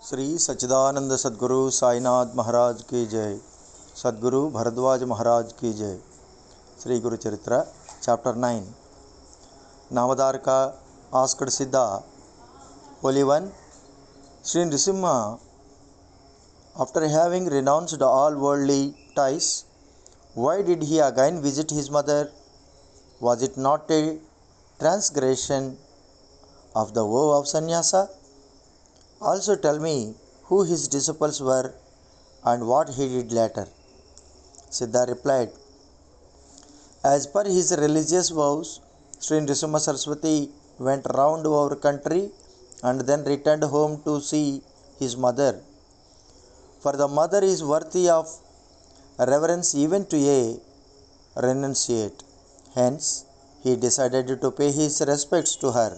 श्री सच्चिदानंद सद्गुरु साईनाथ महाराज की जय। सद्गुरु भरद्वाज महाराज की जय। Shri Guru Charitra chapter 9। Namdharaka asked Siddha, Holy One, Sri Nrisimha, after having renounced all worldly ties, why did he again visit his mother? Was it not a transgression of the vow of sannyasa? Also tell me who his disciples were and what he did later. Siddha replied, as per his religious vows, Sri Nrisimha Saraswati went round our country and then returned home to see his mother. For the mother is worthy of reverence even to a renunciate. Hence, he decided to pay his respects to her.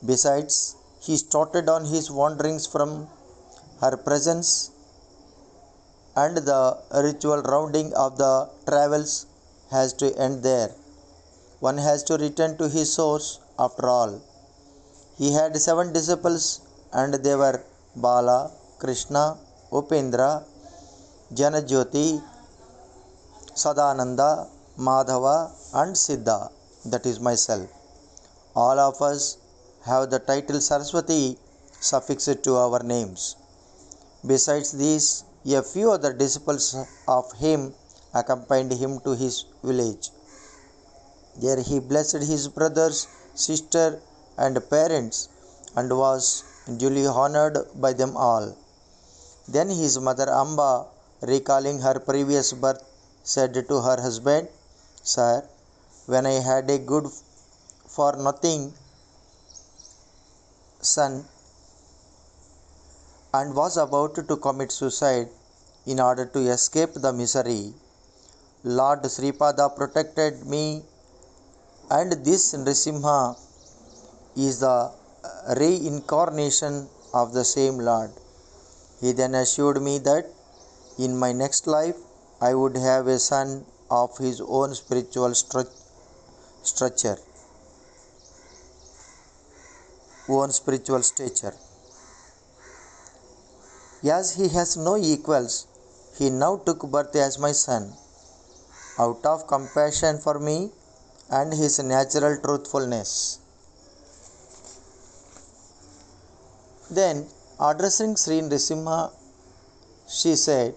Besides, he started on his wanderings from her presence, and the ritual rounding of the travels has to end there. One has to return to his source after all. He had 7 disciples, and they were Bala, Krishna, Upendra, Janajyoti, Sadananda, Madhava, and Siddha, that is myself. All of us have the title Saraswati suffixed to our names. Besides these, a few other disciples of him accompanied him to his village. There he blessed his brothers, sister, and parents, and was duly honored by them all. Then his mother Amba, recalling her previous birth, said to her husband, Sir, when I had a good for nothing son and was about to commit suicide in order to escape the misery, Lord Sripada protected me, and this Nrisimha is the reincarnation of the same Lord. He then assured me that in my next life I would have a son of his own spiritual stature. As he has no equals, he now took birth as my son, out of compassion for me and his natural truthfulness. Then, addressing Sri Nrisimha, she said,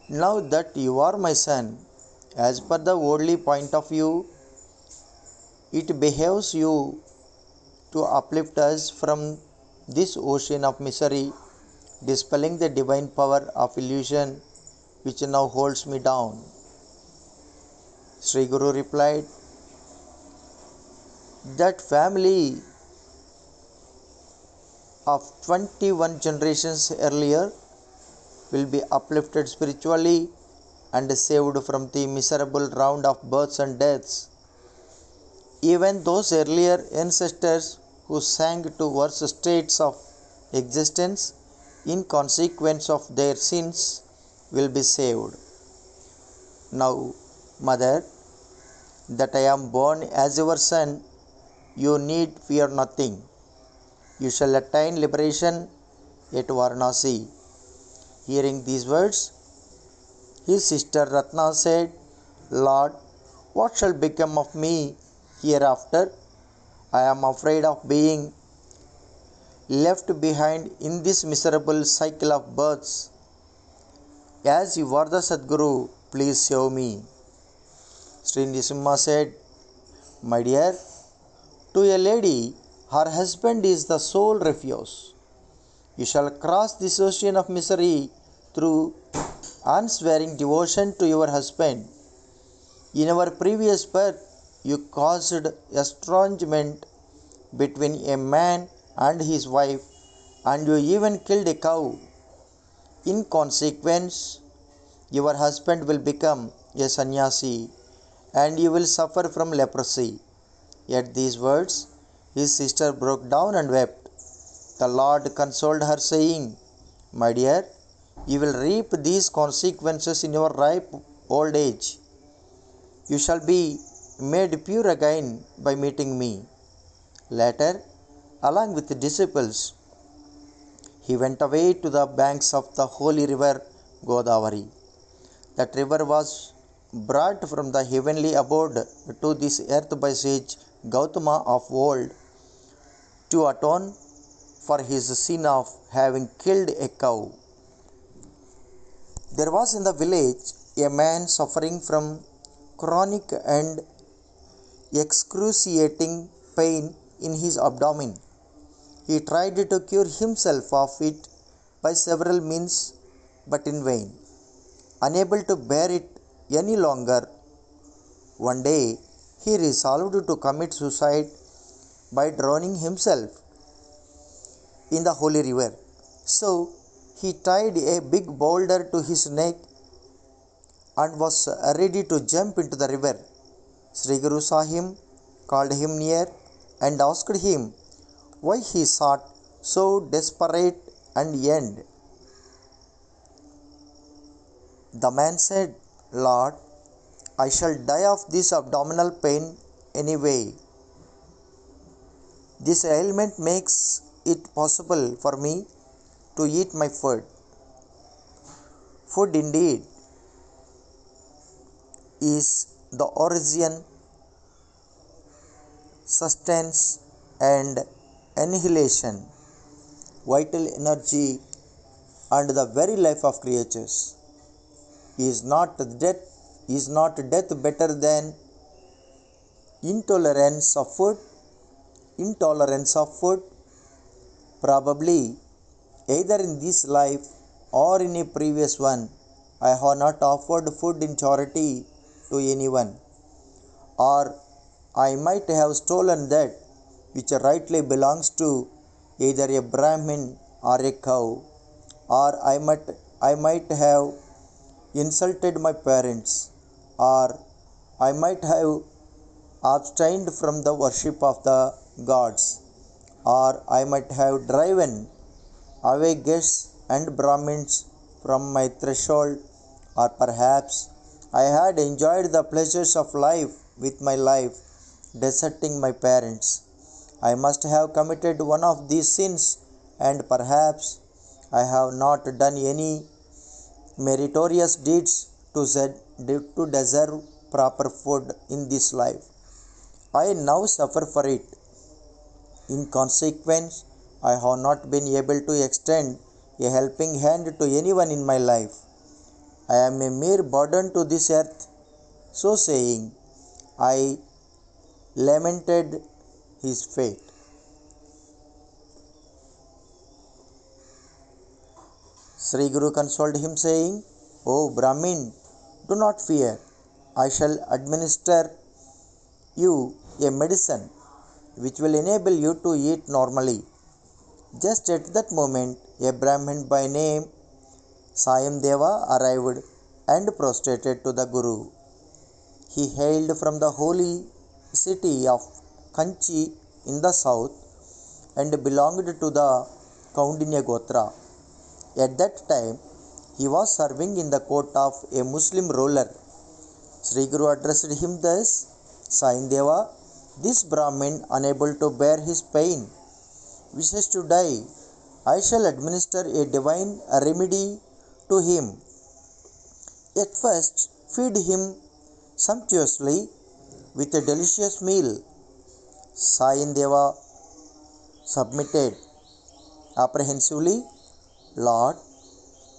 now that you are my son, as per the worldly point of view, it behoves you to uplift us from this ocean of misery, dispelling the divine power of illusion which now holds me down. Sri Guru replied, that family of 21 generations earlier will be uplifted spiritually and saved from the miserable round of births and deaths. Even those earlier ancestors who sank to worse states of existence in consequence of their sins will be saved. Now, Mother, that I am born as your son, you need fear nothing. You shall attain liberation at Varanasi. Hearing these words, his sister Ratna said, Lord, what shall become of me hereafter? I am afraid of being left behind in this miserable cycle of births. As you are the Sadguru, please save me. Sri Nrisimha said, my dear, to a lady, her husband is the sole refuge. You shall cross this ocean of misery through unswearing devotion to your husband. In our previous birth, you caused estrangement between a man and his wife, and you even killed a cow. In consequence, your husband will become a sannyasi, and you will suffer from leprosy. At these words, his sister broke down and wept. The Lord consoled her, saying, my dear, you will reap these consequences in your ripe old age. You shall be made pure again by meeting me. Later, along with the disciples, he went away to the banks of the holy river Godavari. That river was brought from the heavenly abode to this earth by sage Gautama of old to atone for his sin of having killed a cow. There was in the village a man suffering from chronic and excruciating pain in his abdomen. He tried to cure himself of it by several means, but in vain. Unable to bear it any longer, one day he resolved to commit suicide by drowning himself in the holy river. So he tied a big boulder to his neck and was ready to jump into the river. Sri Guru saw him, called him near, and asked him why he sought so desperate an end. The man said, Lord, I shall die of this abdominal pain anyway. This ailment makes it possible for me to eat my food. Food indeed is the origin, sustenance, and annihilation, vital energy, and the very life of creatures. Is not death better than intolerance of food? Probably either in this life or in a previous one, I have not offered food in charity to anyone, or I might have stolen that which rightly belongs to either a Brahmin or a cow, or I might have insulted my parents, or I might have abstained from the worship of the gods, or I might have driven away guests and Brahmins from my threshold, or perhaps I had enjoyed the pleasures of life with my life, deserting my parents. I must have committed one of these sins, and perhaps I have not done any meritorious deeds to deserve proper food in this life. I now suffer for it. In consequence, I have not been able to extend a helping hand to anyone in my life. I am a mere burden to this earth. So saying, I lamented his fate. Sri Guru consoled him, saying, O Brahmin, do not fear. I shall administer you a medicine which will enable you to eat normally. Just at that moment, a Brahmin by name Sayamdeva arrived and prostrated to the Guru. He hailed from the holy city of Kanchi in the south and belonged to the Kaundinya Gotra. At that time, he was serving in the court of a Muslim ruler. Sri Guru addressed him thus, Sayamdeva, this Brahmin, unable to bear his pain, wishes to die. I shall administer a divine remedy to him. At first, feed him sumptuously with a delicious meal. Sayamdeva submitted apprehensively, Lord,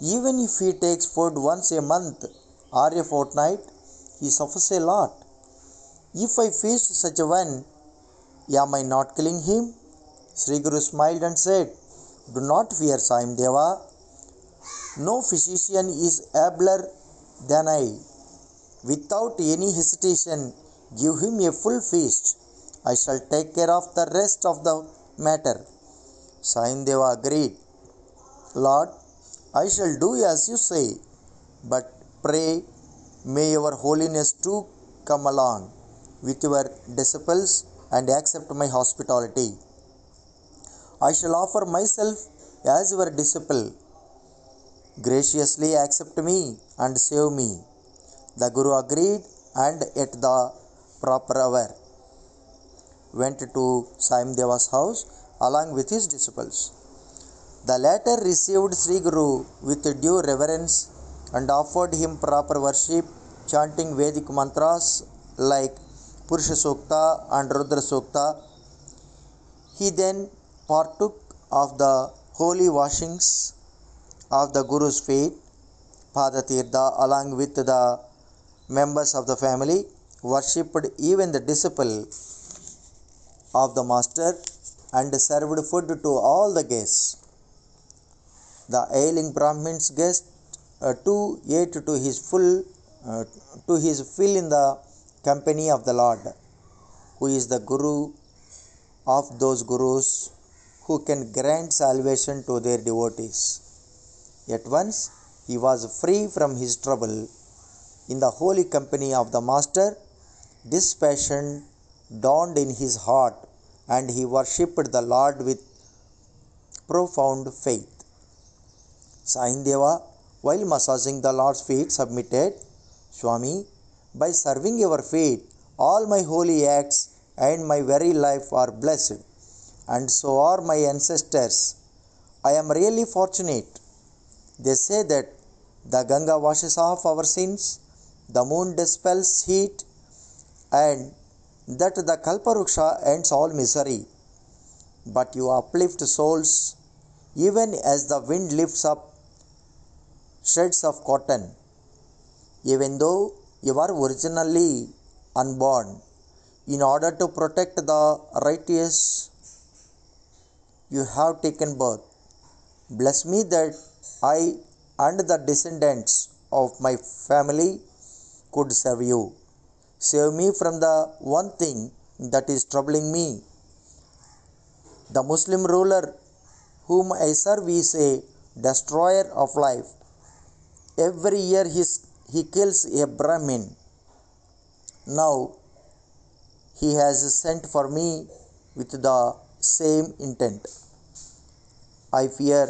even if he takes food once a month or a fortnight, he suffers a lot. If I feast such a one, am I not killing him? Sri Guru smiled and said, Do not fear, Sayamdeva. No physician is abler than I. Without any hesitation, give him a full feast. I shall take care of the rest of the matter. Sayamdeva agreed. Lord, I shall do as you say, but pray, may your holiness too come along with your disciples and accept my hospitality. I shall offer myself as your disciple. Graciously accept me and save me. The Guru agreed and at the proper hour went to Sayamdeva's house along with his disciples. The latter received Sri Guru with due reverence and offered him proper worship, chanting Vedic mantras like Purusha Sukta and Rudra Sukta. He then partook of the holy washings of the Guru's feet, Padatirtha, along with the members of the family, worshipped even the disciple of the master, and served food to all the guests. The ailing Brahmin's guest too ate to his fill in the company of the Lord, who is the Guru of those Gurus who can grant salvation to their devotees. Yet once he was free from his trouble in the holy company of the Master, dispassion dawned in his heart and he worshipped the Lord with profound faith. Saindeva, while massaging the Lord's feet, submitted, Swami, by serving your feet, all my holy acts and my very life are blessed, and so are my ancestors. I am really fortunate. They say that the Ganga washes off our sins, the moon dispels heat, and that the Kalparuksha ends all misery. But you uplift souls even as the wind lifts up shreds of cotton. Even though you are originally unborn, in order to protect the righteous, you have taken birth. Bless me that I and the descendants of my family could serve you. Save me from the one thing that is troubling me. The Muslim ruler whom I serve is a destroyer of life. Every year he kills a Brahmin. Now he has sent for me with the same intent. I fear,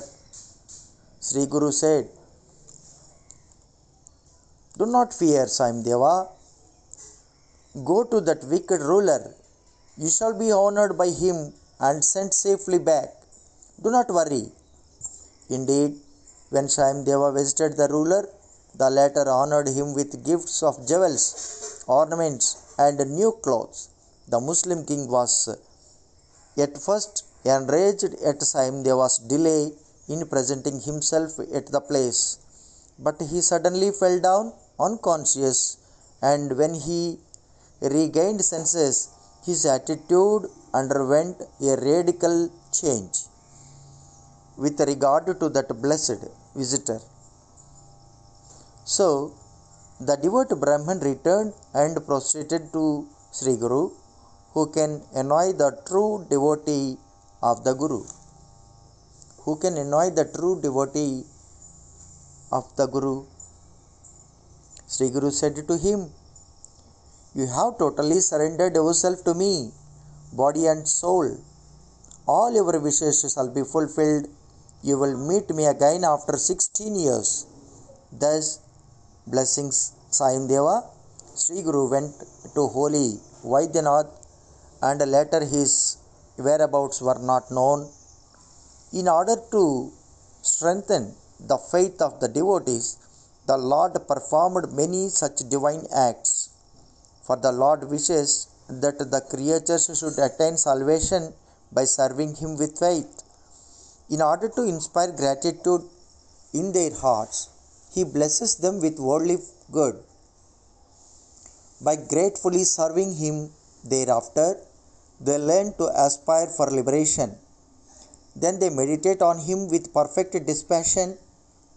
Sri Guru said. Do not fear, Saimdeva. Go to that wicked ruler. You shall be honored by him and sent safely back. Do not worry. Indeed, when Saimdeva visited the ruler, the latter honored him with gifts of jewels, ornaments, and new clothes. The Muslim king was at first enraged at Saimdeva's delay in presenting himself at the place, but he suddenly fell down unconscious, and when he regained senses, his attitude underwent a radical change with regard to that blessed visitor. So, the devout Brahman returned and prostrated to Sri Guru, who can annoy the true devotee of the Guru. Who can annoy the true devotee of the Guru? Sri Guru said to him, You have totally surrendered yourself to me, body and soul. All your wishes shall be fulfilled. You will meet me again after 16 years. Thus, blessings Saimdeva, Sri Guru went to holy Vaidyanath, and later his whereabouts were not known. In order to strengthen the faith of the devotees, the Lord performed many such divine acts. For the Lord wishes that the creatures should attain salvation by serving Him with faith. In order to inspire gratitude in their hearts, He blesses them with worldly good. By gratefully serving Him thereafter, they learn to aspire for liberation. Then they meditate on Him with perfect dispassion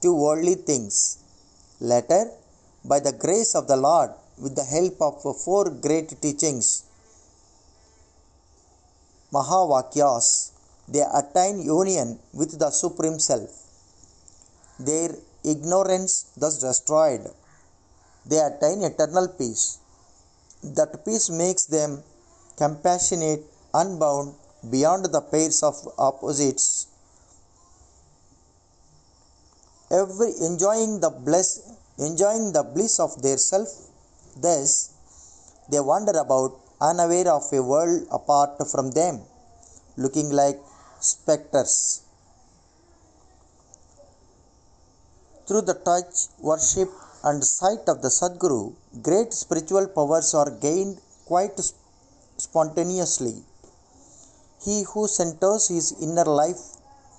to worldly things. Later, by the grace of the Lord, with the help of 4 great teachings, Mahavakyas, they attain union with the Supreme Self. Their ignorance thus destroyed, they attain eternal peace. That peace makes them compassionate, unbound, beyond the pairs of opposites, enjoying the bliss of their self. Thus, they wander about unaware of a world apart from them, looking like specters. Through the touch, worship, and sight of the Sadguru, great spiritual powers are gained quite spontaneously. He who centers his inner life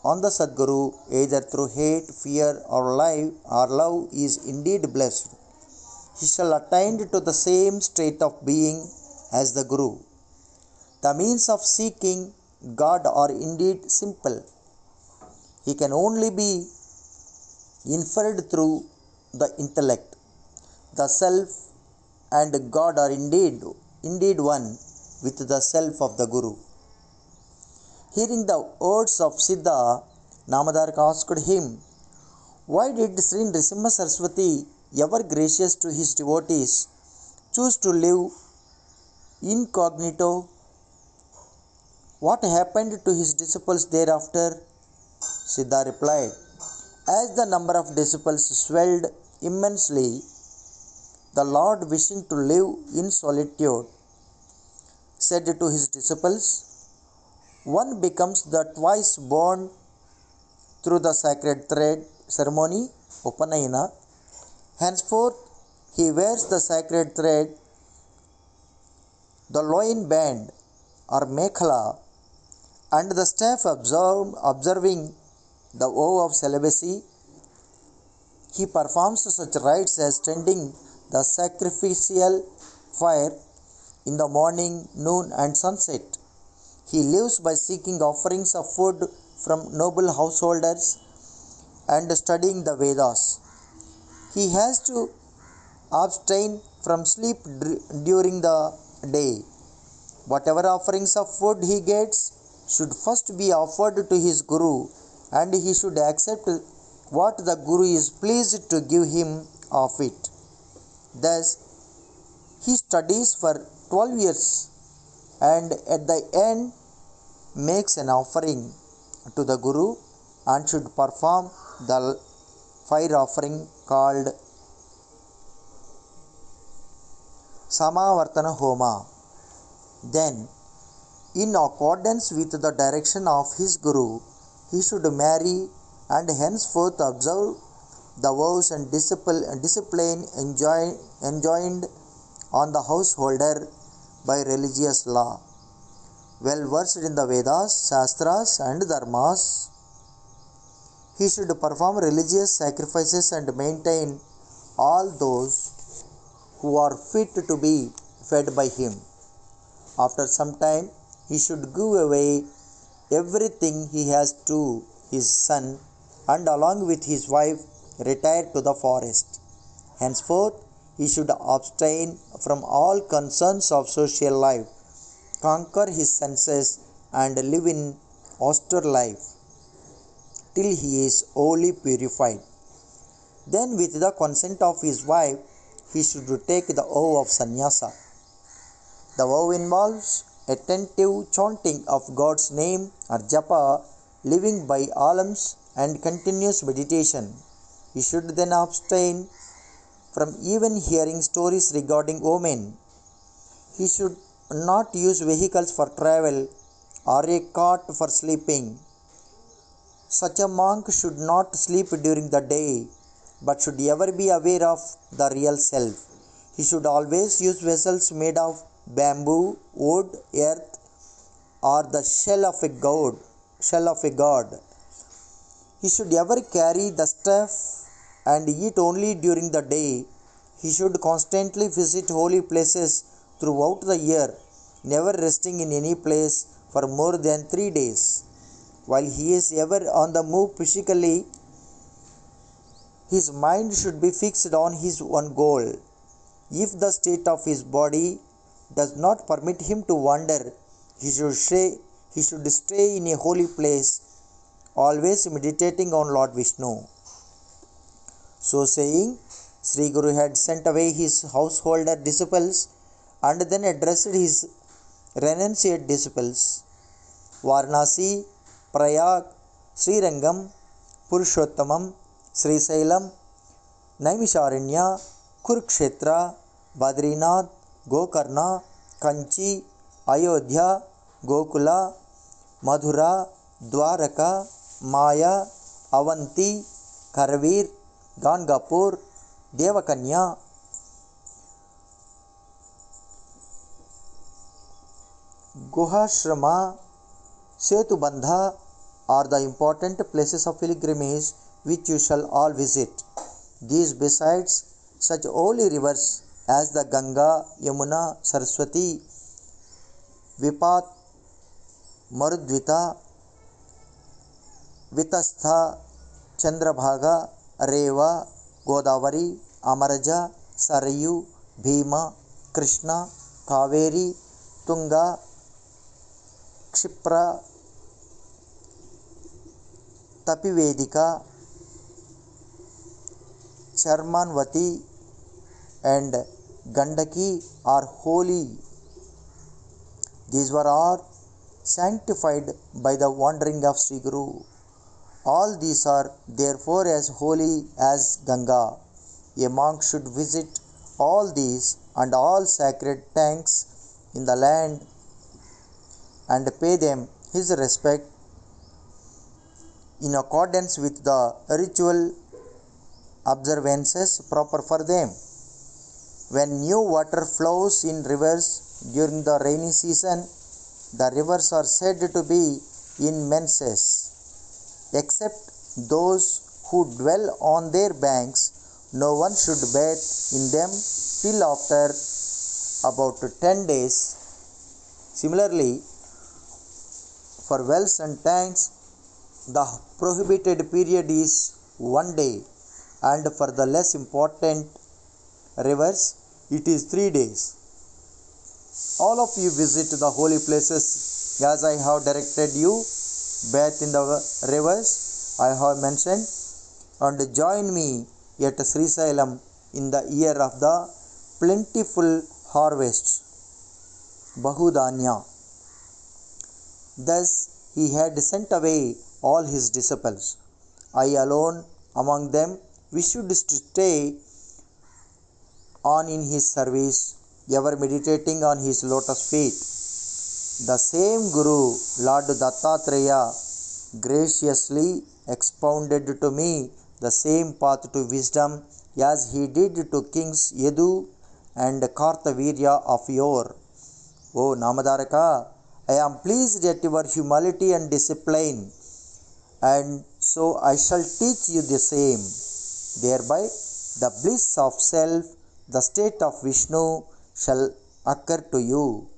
on the Sadguru, either through hate, fear, or love, is indeed blessed. He shall attain to the same state of being as the Guru. The means of seeking God are indeed simple. He can only be inferred through the intellect. The self and God are indeed one with the self of the Guru. Hearing the words of Siddha, Namadarka asked him, "Why did Sri Nrisimha Saraswati, ever gracious to his devotees, choose to live incognito? What happened to his disciples thereafter?" Siddha replied, "As the number of disciples swelled immensely, the Lord, wishing to live in solitude, said to his disciples, 'One becomes the twice born through the sacred thread ceremony, Upanayana. Henceforth, he wears the sacred thread, the loin band or mekhala, and the staff observing the vow of celibacy. He performs such rites as tending the sacrificial fire in the morning, noon, and sunset. He lives by seeking offerings of food from noble householders and studying the Vedas. He has to abstain from sleep during the day. Whatever offerings of food he gets should first be offered to his Guru, and he should accept what the Guru is pleased to give him of it. Thus, he studies for 12 years and at the end makes an offering to the Guru and should perform the fire offering called Samavartana Homa. Then, in accordance with the direction of his Guru, he should marry and henceforth observe the vows and discipline enjoined on the householder by religious law. Well versed in the Vedas, Shastras, and Dharmas, he should perform religious sacrifices and maintain all those who are fit to be fed by him. After some time, he should give away everything he has to his son and along with his wife retire to the forest. Henceforth, he should abstain from all concerns of social life, conquer his senses, and live in austere life till he is wholly purified. Then, with the consent of his wife, he should take the vow of sannyasa. The vow involves attentive chanting of God's name or japa, living by alms, and continuous meditation. He should then abstain from even hearing stories regarding women. He should not use vehicles for travel or a cot for sleeping. Such a monk should not sleep during the day, but should ever be aware of the real self. He should always use vessels made of bamboo, wood, earth, or the shell of a god. He should ever carry the staff and eat only during the day. He should constantly visit holy places throughout the year, never resting in any place for more than 3 days. While he is ever on the move physically, his mind should be fixed on his one goal. If the state of his body does not permit him to wander, he should stay in a holy place, always meditating on Lord Vishnu. So saying, Sri Guru had sent away his householder disciples and then addressed his renunciate disciples. Varanasi, Prayag, Srirangam, Purushottamam, Srisailam, Naimisharanya, Kurukshetra, Badrinath, Gokarna, Kanchi, Ayodhya, Gokula, Madhura, Dwaraka, Maya, Avanti, Karavir, Gangapur, Devakanya, Guhashrama, Setubandha are the important places of pilgrimage which you shall all visit. These besides such holy rivers as the Ganga, Yamuna, Saraswati, Vipat, Marudvita, Vitastha, Chandrabhaga, Reva, Godavari, Amaraja, Sarayu, Bhima, Krishna, Kaveri, Tunga, Kshipra, Tapivedika, Charmanvati and Gandaki are holy. These were all sanctified by the wandering of Sri Guru. All these are therefore as holy as Ganga. A monk should visit all these and all sacred tanks in the land and pay them his respect in accordance with the ritual observances proper for them. When new water flows in rivers during the rainy season, the rivers are said to be in menses. Except those who dwell on their banks, no one should bathe in them till after about 10 days. Similarly, for wells and tanks, the prohibited period is 1 day, and for the less important rivers, it is 3 days. All of you visit the holy places as I have directed you, bathe in the rivers I have mentioned, and join me at Sri Sailam in the year of the plentiful harvest, Bahudanya. Thus he had sent away all his disciples. I alone among them wished to stay on in his service, ever meditating on his lotus feet. The same Guru, Lord Dattatreya, graciously expounded to me the same path to wisdom as he did to kings Yadu and Kartavirya of yore. O Namadaraka, I am pleased at your humility and discipline, and so I shall teach you the same. Thereby the bliss of self, the state of Vishnu, shall occur to you.